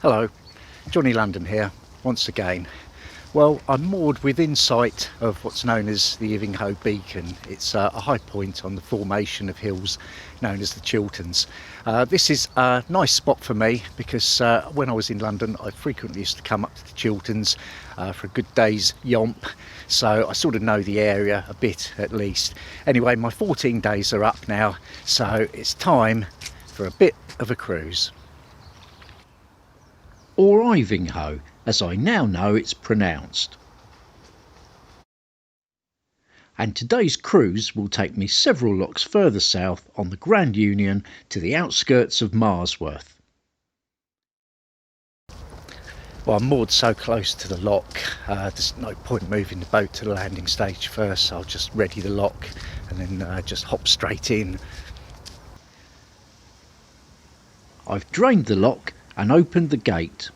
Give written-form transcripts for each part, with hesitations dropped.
Hello, Johnny London here, once again. Well, I'm moored within sight of what's known as the Ivinghoe beacon. It's a high point on the formation of hills known as the Chilterns. This is a nice spot for me because when I was in London I frequently used to come up to the Chilterns for a good day's yomp, so I sort of know the area a bit at least. Anyway, my 14 days are up now, so it's time for a bit of a cruise. Or Ivinghoe, as I now know it's pronounced. And today's cruise will take me several locks further south on the Grand Union to the outskirts of Marsworth. Well, I'm moored so close to the lock, there's no point moving the boat to the landing stage first, so I'll just ready the lock and then just hop straight in. I've drained the lock and opened the gate.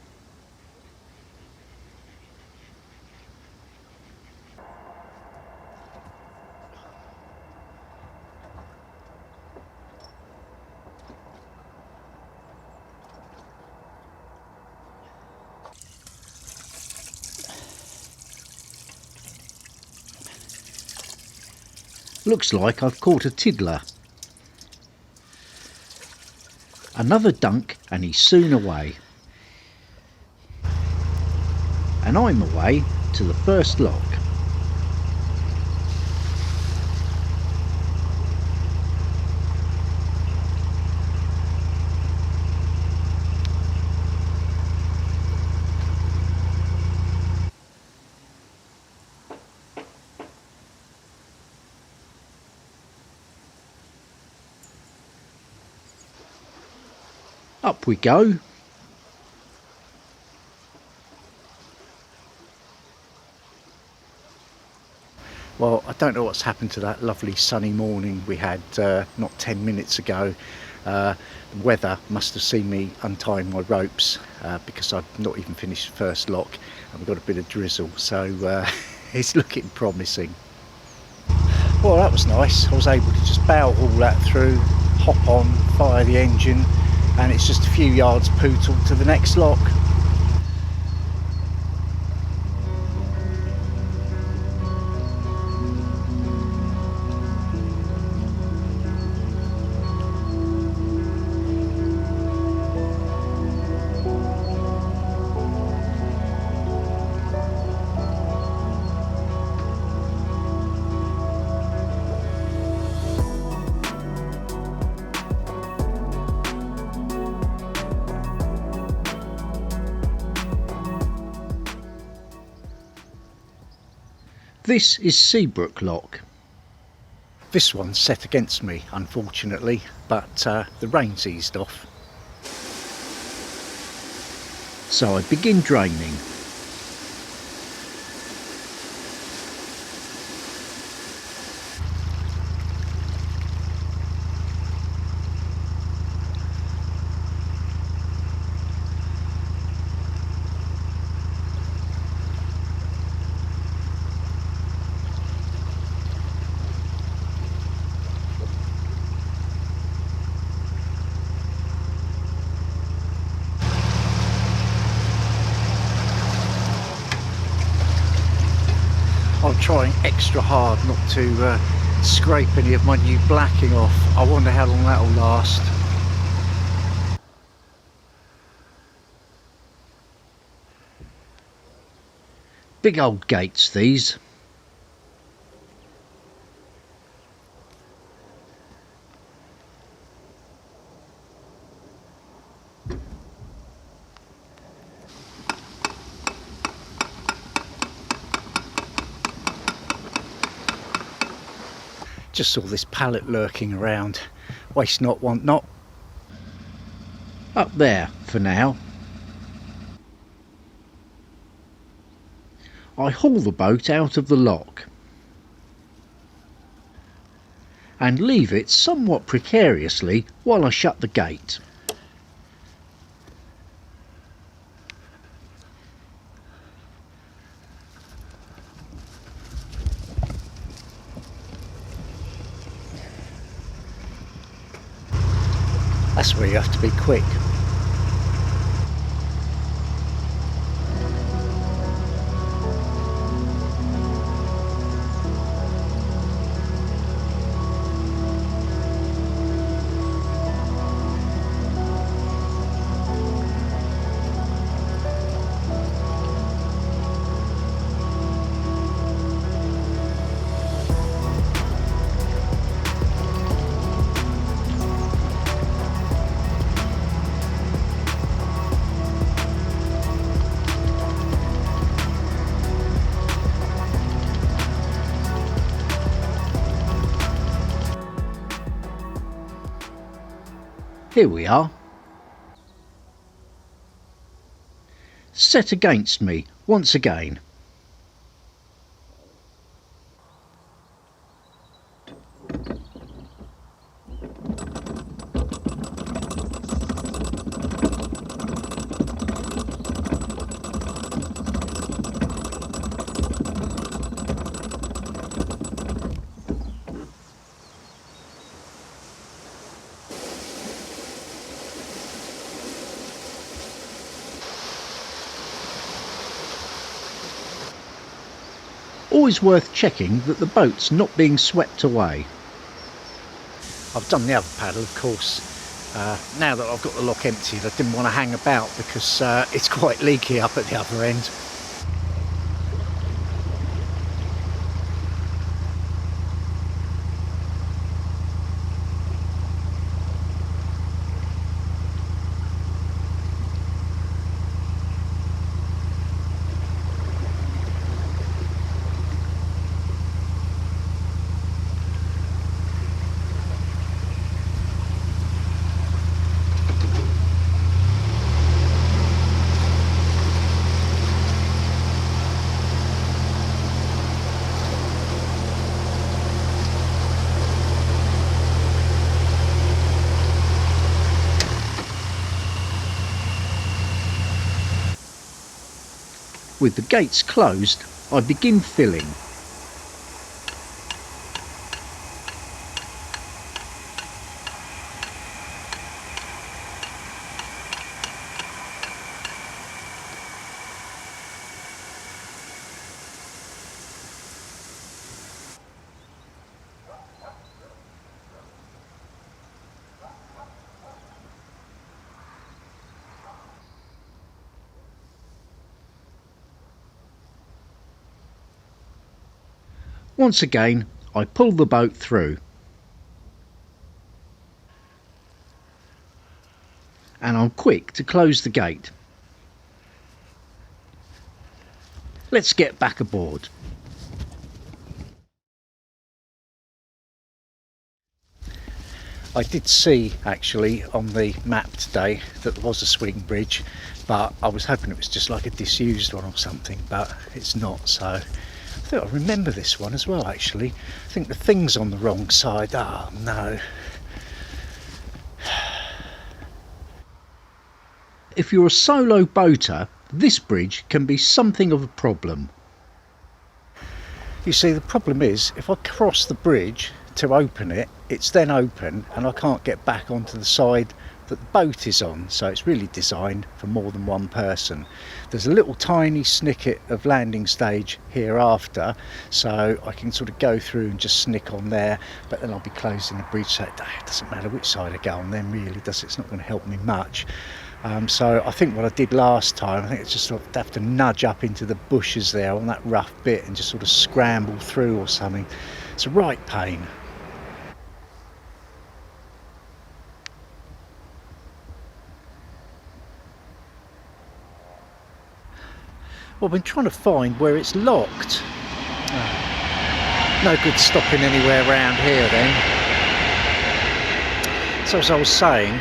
Looks like I've caught a tiddler. Another dunk and he's soon away. And I'm away to the first lock. Up we go. Well, I don't know what's happened to that lovely sunny morning we had not 10 minutes ago. The weather must have seen me untying my ropes because I'd not even finished the first lock and we've got a bit of drizzle, so it's looking promising. Well, that was nice. I was able to just bow all that through, hop on, fire the engine, and it's just a few yards pootle to the next lock. This is Seabrook lock. This one's set against me, unfortunately, but the rain's eased off. So I begin draining. I'm trying extra hard not to scrape any of my new blacking off. I wonder how long that'll last. Big old gates these. Just saw this pallet lurking around. Waste not, want not. Up there for now. I haul the boat out of the lock and leave it somewhat precariously while I shut the gate. That's where you have to be quick. Here we are. Set against me once again. Always worth checking that the boat's not being swept away. I've done the other paddle, of course. Now that I've got the lock emptied, I didn't want to hang about because it's quite leaky up at the other end. With the gates closed, I begin filling. Once again, I pull the boat through. And I'm quick to close the gate. Let's get back aboard. I did see actually on the map today that there was a swing bridge, but I was hoping it was just like a disused one or something, but it's not. So I think I remember this one as well actually. I think the thing's on the wrong side. Oh no. If you're a solo boater, this bridge can be something of a problem. You see, the problem is if I cross the bridge to open it, it's then open and I can't get back onto the side that the boat is on, so it's really designed for more than one person. There's a little tiny snicket of landing stage hereafter, so I can sort of go through and just snick on there, but then I'll be closing the bridge, so it doesn't matter which side I go on then really, does it? It's not going to help me much. So I think what I did last time, I think it's just sort of have to nudge up into the bushes there on that rough bit and just sort of scramble through or something. It's a right pain. Well, I've been trying to find where it's locked. No good stopping anywhere around here then. So as I was saying,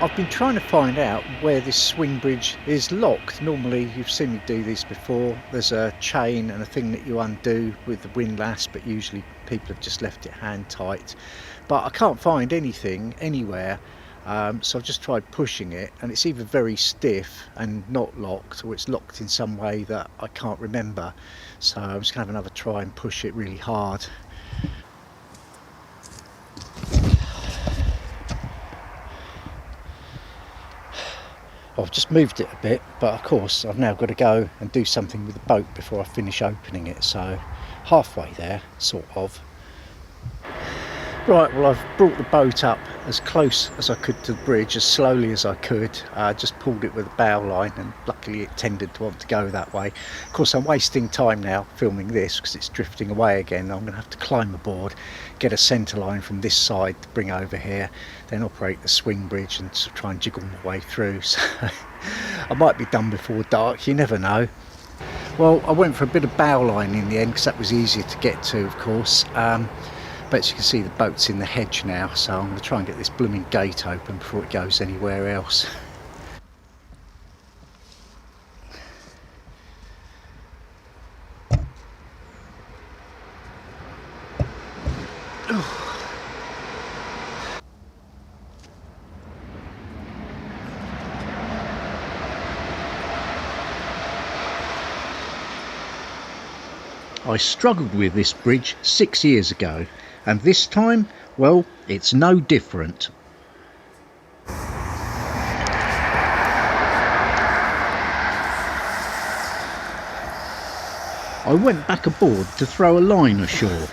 I've been trying to find out where this swing bridge is locked. Normally, you've seen me do this before, there's a chain and a thing that you undo with the windlass, but usually people have just left it hand tight. But I can't find anything anywhere. So I've just tried pushing it and it's either very stiff and not locked, or it's locked in some way that I can't remember. So I'm just going to have another try and push it really hard. I've just moved it a bit, but of course I've now got to go and do something with the boat before I finish opening it, so halfway there, sort of. Right, well, I've brought the boat up as close as I could to the bridge, as slowly as I could. Just pulled it with a bow line and luckily it tended to want to go that way. Of course, I'm wasting time now filming this because it's drifting away again. I'm going to have to climb aboard, get a centre line from this side to bring over here, then operate the swing bridge and sort of try and jiggle my way through. So I might be done before dark, you never know. Well, I went for a bit of bow line in the end because that was easier to get to, of course. But as you can see, the boat's in the hedge now, so I'm going to try and get this blooming gate open before it goes anywhere else. I struggled with this bridge 6 years ago, and this time, well, it's no different. I went back aboard to throw a line ashore.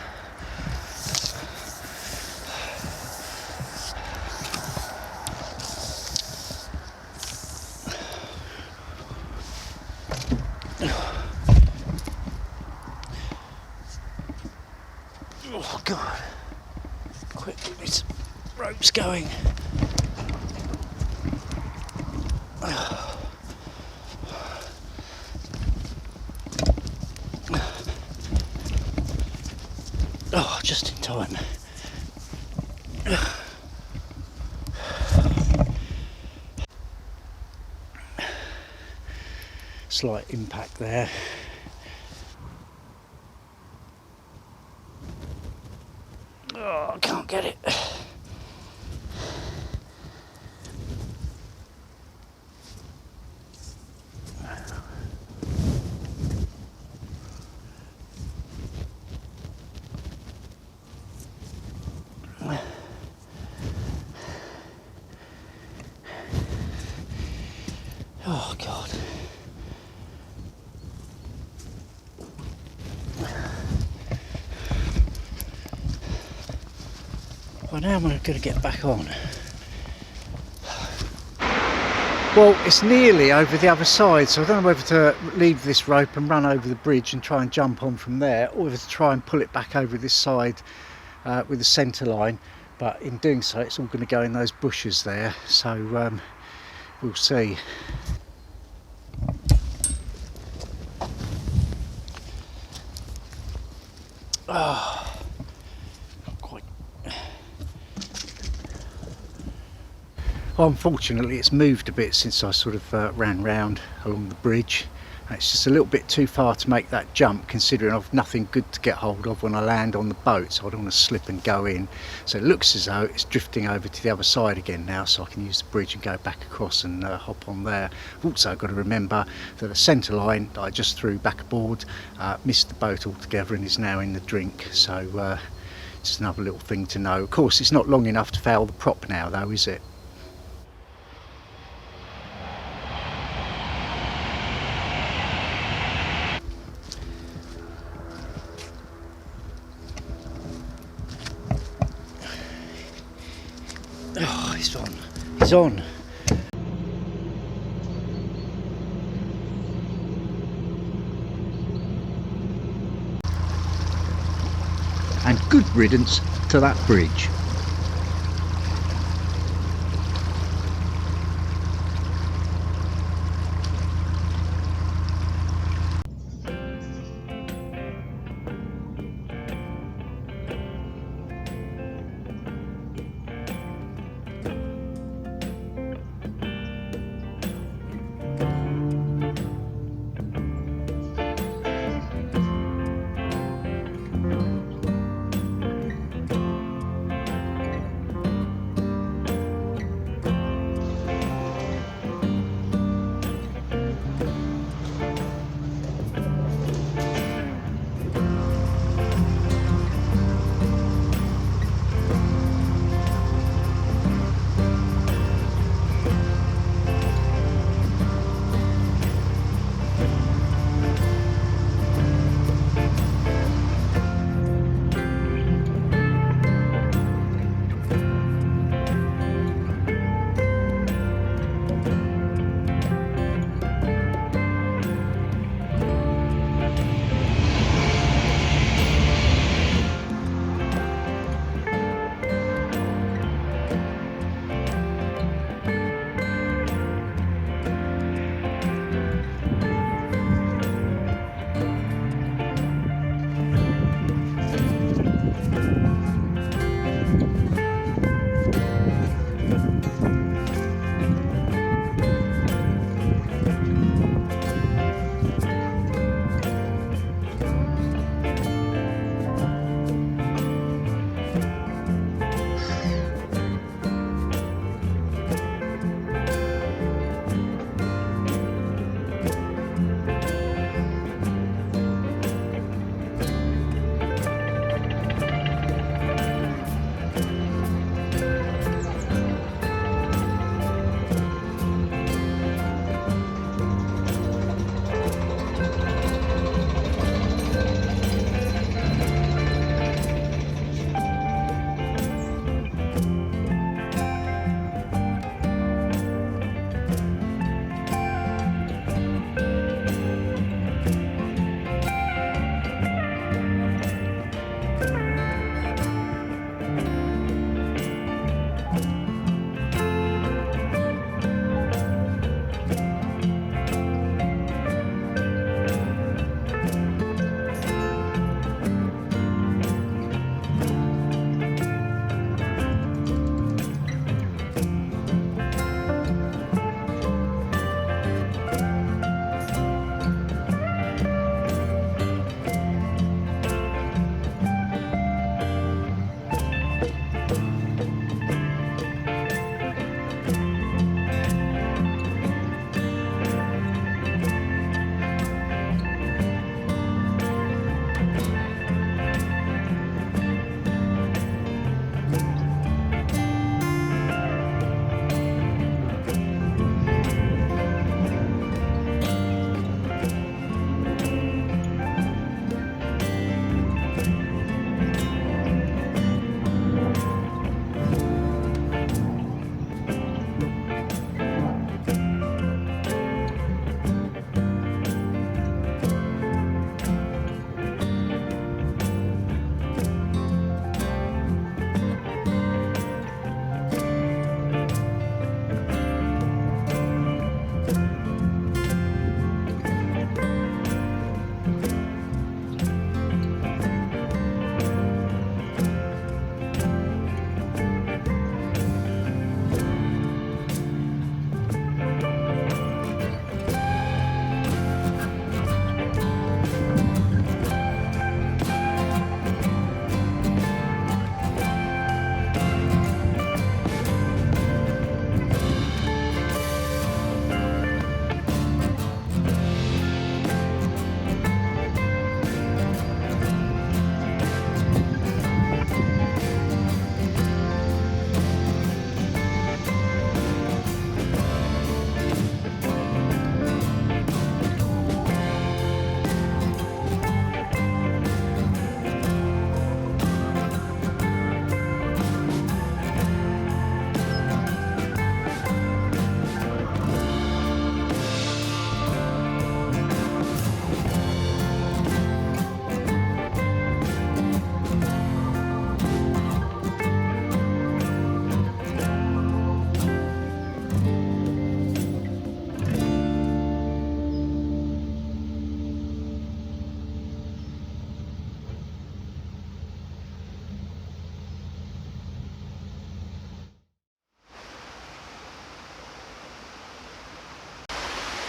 Oh God, quick, this rope's going. Oh, just in time. Slight impact there. Oh, I can't get it. Oh God. Well, now I'm going to get back on. Well, it's nearly over the other side, so I don't know whether to leave this rope and run over the bridge and try and jump on from there, or whether to try and pull it back over this side with the centre line. But in doing so, it's all going to go in those bushes there, so we'll see. Oh, not quite. Well, unfortunately, it's moved a bit since I sort of ran round along the bridge. It's just a little bit too far to make that jump, considering I've nothing good to get hold of when I land on the boat, so I don't want to slip and go in. So it looks as though it's drifting over to the other side again now, so I can use the bridge and go back across and hop on there. I've also got to remember that the centre line that I just threw back aboard missed the boat altogether and is now in the drink, so just another little thing to know. Of course, it's not long enough to foul the prop now though, is it? Oh, he's on. He's on. And good riddance to that bridge.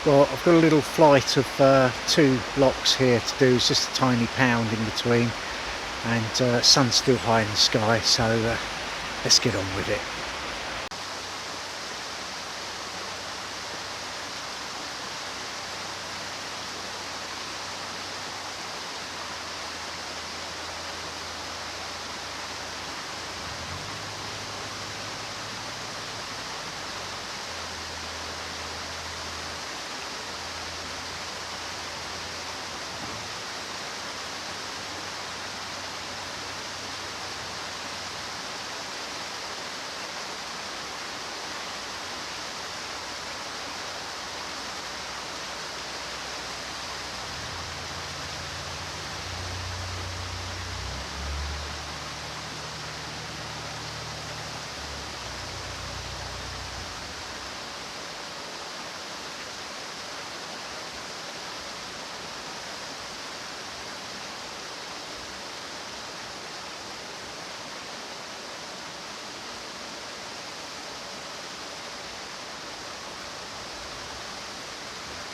Well, I've got a little flight of 2 locks here to do. It's just a tiny pound in between, and sun's still high in the sky, so let's get on with it.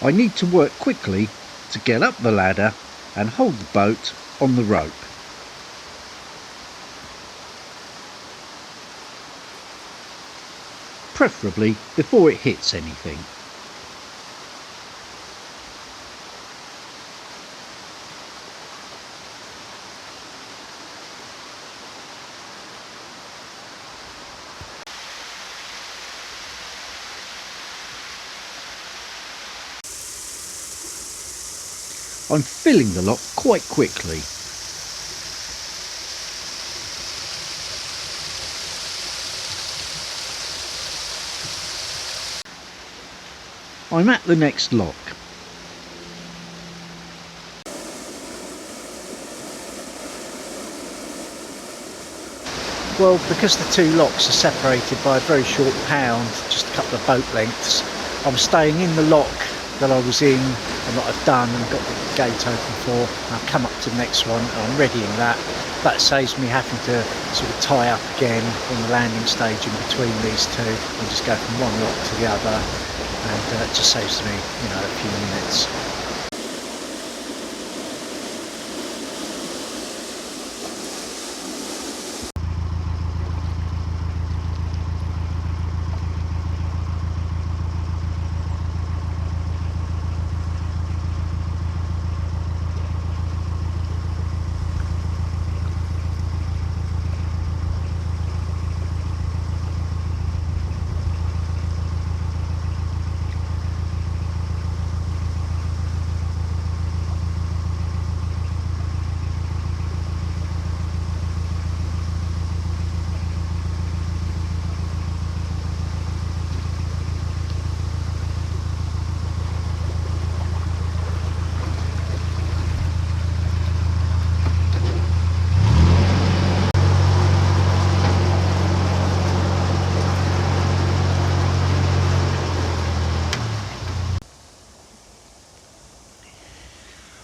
I need to work quickly to get up the ladder and hold the boat on the rope. Preferably before it hits anything. I'm filling the lock quite quickly. I'm at the next lock. Well, because the 2 locks are separated by a very short pound, just a couple of boat lengths, I'm staying in the lock that I was in and that I've done and got the gate open for. I'll come up to the next one and I'm readying that. That saves me having to sort of tie up again on the landing stage in between these 2 and just go from one lock to the other, and it just saves me, a few minutes.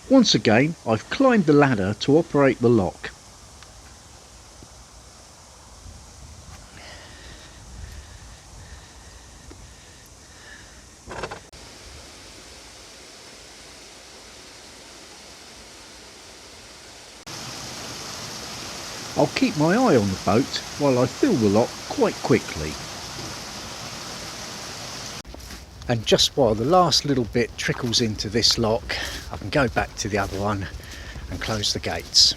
Once again, I've climbed the ladder to operate the lock. I'll keep my eye on the boat while I fill the lock quite quickly. And just while the last little bit trickles into this lock, I can go back to the other one and close the gates.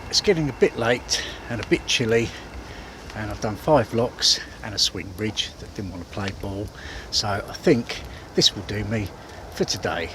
It's getting a bit late and a bit chilly, and I've done 5 locks and a swing bridge that didn't want to play ball, so I think this will do me for today.